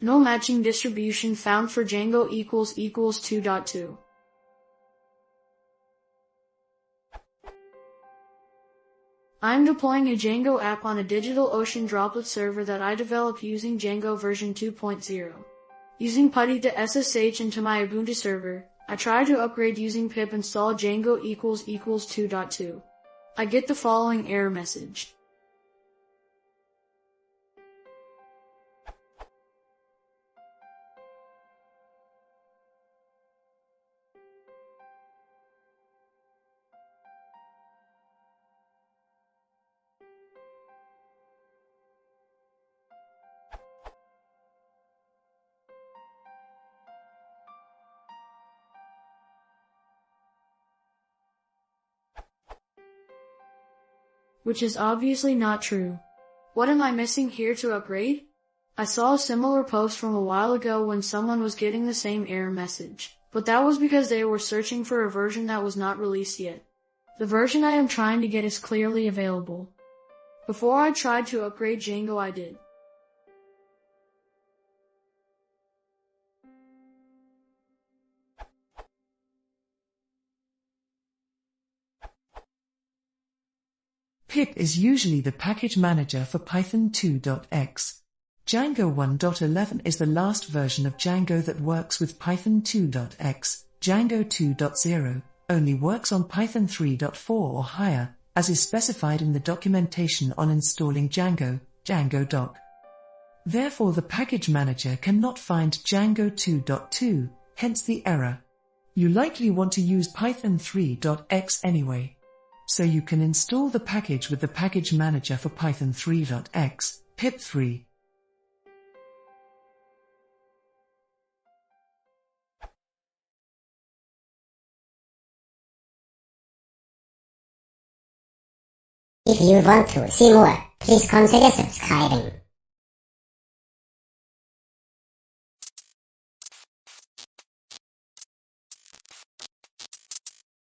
No matching distribution found for Django == 2.2. I'm deploying a Django app on a DigitalOcean droplet server that I developed using Django version 2.0. Using PuTTY to SSH into my Ubuntu server, I try to upgrade using pip install Django == 2.2. I get the following error message. Which is obviously not true. What am I missing here to upgrade? I saw a similar post from a while ago when someone was getting the same error message, but that was because they were searching for a version that was not released yet. The version I am trying to get is clearly available. Before I tried to upgrade Django, I did. Pip is usually the package manager for Python 2.x. Django 1.11 is the last version of Django that works with Python 2.x. Django 2.0 only works on Python 3.4 or higher, as is specified in the documentation on installing Django, Django doc. Therefore the package manager cannot find Django 2.2, hence the error. You likely want to use Python 3.x anyway. So you can install the package with the package manager for Python 3.x, pip3. If you want to see more, please consider subscribing.